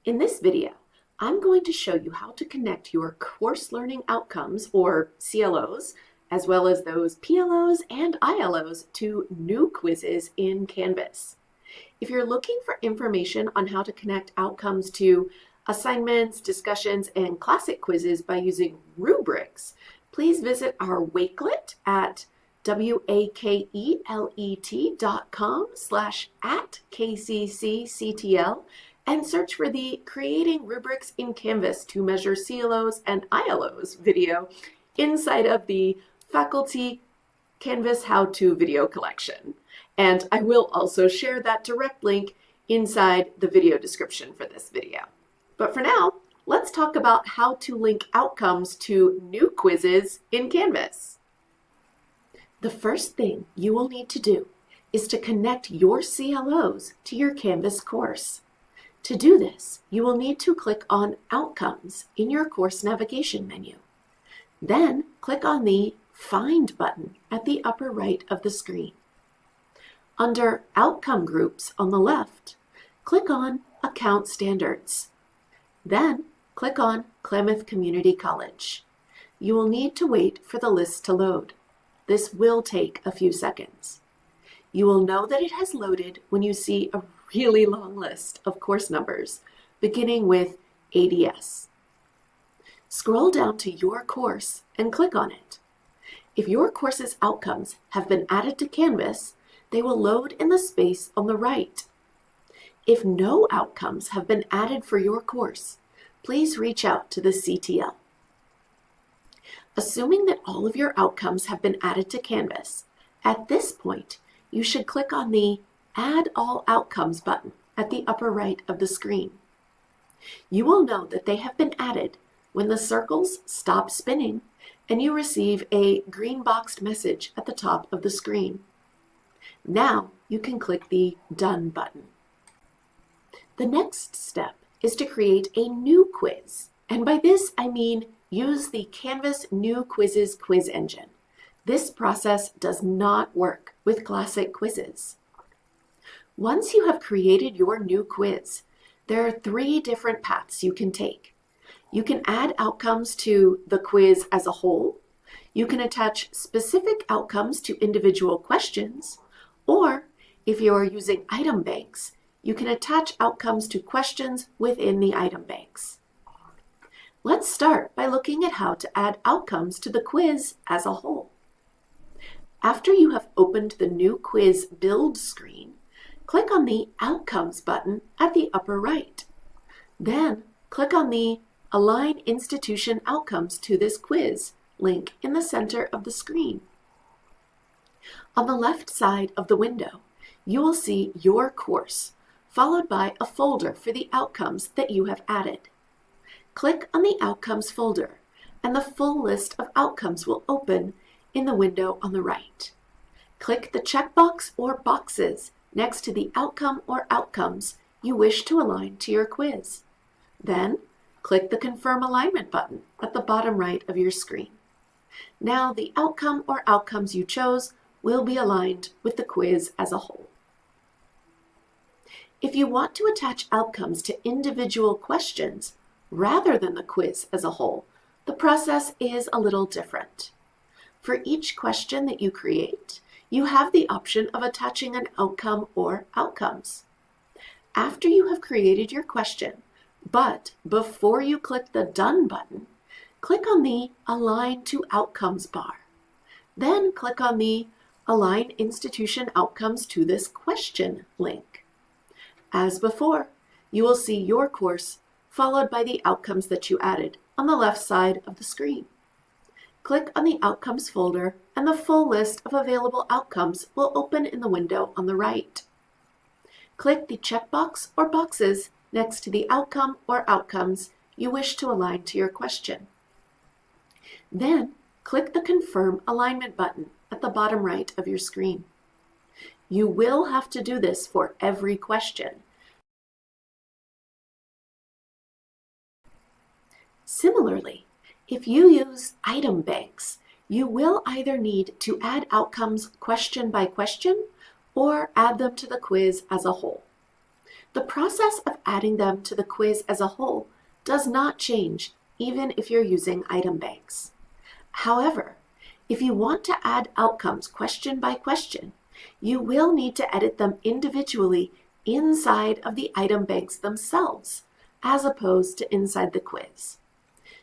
In this video, I'm going to show you how to connect your course learning outcomes, or CLOs, as well as those PLOs and ILOs to new quizzes in Canvas. If you're looking for information on how to connect outcomes to assignments, discussions, and classic quizzes by using rubrics, please visit our Wakelet at wakelet.com/@kccCTL and search for the Creating Rubrics in Canvas to Measure CLOs and ILOs video inside of the Faculty Canvas How-To video collection. And I will also share that direct link inside the video description for this video. But for now, let's talk about how to link outcomes to new quizzes in Canvas. The first thing you will need to do is to connect your CLOs to your Canvas course. To do this, you will need to click on Outcomes in your course navigation menu. Then click on the Find button at the upper right of the screen. Under Outcome Groups on the left, click on Account Standards. Then click on Klamath Community College. You will need to wait for the list to load. This will take a few seconds. You will know that it has loaded when you see a really long list of course numbers, beginning with ADS. Scroll down to your course and click on it. If your course's outcomes have been added to Canvas, they will load in the space on the right. If no outcomes have been added for your course, please reach out to the CTL. Assuming that all of your outcomes have been added to Canvas, at this point, you should click on the Add All Outcomes button at the upper right of the screen. You will know that they have been added when the circles stop spinning and you receive a green boxed message at the top of the screen. Now you can click the Done button. The next step is to create a new quiz, and by this I mean use the Canvas New Quizzes quiz engine. This process does not work with classic quizzes. Once you have created your new quiz, there are 3 different paths you can take. You can add outcomes to the quiz as a whole, you can attach specific outcomes to individual questions, or if you are using item banks, you can attach outcomes to questions within the item banks. Let's start by looking at how to add outcomes to the quiz as a whole. After you have opened the new quiz build screen, click on the Outcomes button at the upper right. Then click on the Align Institution Outcomes to this quiz link in the center of the screen. On the left side of the window, you will see your course, followed by a folder for the outcomes that you have added. Click on the Outcomes folder, and the full list of outcomes will open in the window on the right. Click the checkbox or boxes next to the outcome or outcomes you wish to align to your quiz. Then, click the Confirm Alignment button at the bottom right of your screen. Now the outcome or outcomes you chose will be aligned with the quiz as a whole. If you want to attach outcomes to individual questions rather than the quiz as a whole, the process is a little different. For each question that you create, you have the option of attaching an outcome or outcomes. After you have created your question, but before you click the Done button, click on the Align to Outcomes bar. Then click on the Align Institution Outcomes to this question link. As before, you will see your course followed by the outcomes that you added on the left side of the screen. Click on the Outcomes folder and the full list of available outcomes will open in the window on the right. Click the checkbox or boxes next to the outcome or outcomes you wish to align to your question. Then click the Confirm Alignment button at the bottom right of your screen. You will have to do this for every question. Similarly, if you use item banks, you will either need to add outcomes question by question or add them to the quiz as a whole. The process of adding them to the quiz as a whole does not change even if you're using item banks. However, if you want to add outcomes question by question, you will need to edit them individually inside of the item banks themselves, as opposed to inside the quiz.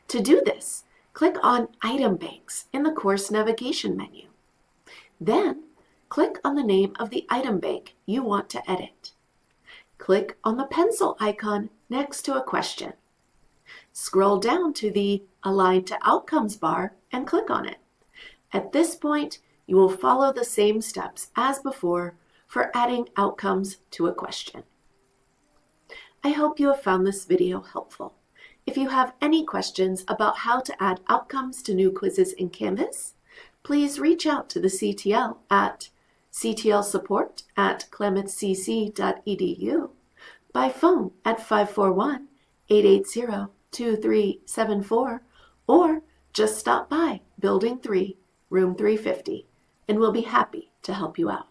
To do this, click on Item Banks in the course navigation menu. Then, click on the name of the item bank you want to edit. Click on the pencil icon next to a question. Scroll down to the Align to Outcomes bar and click on it. At this point, you will follow the same steps as before for adding outcomes to a question. I hope you have found this video helpful. If you have any questions about how to add outcomes to new quizzes in Canvas, please reach out to the CTL at ctlsupport@clametcc.edu, by phone at 541-880-2374, or just stop by Building 3, Room 350, and we'll be happy to help you out.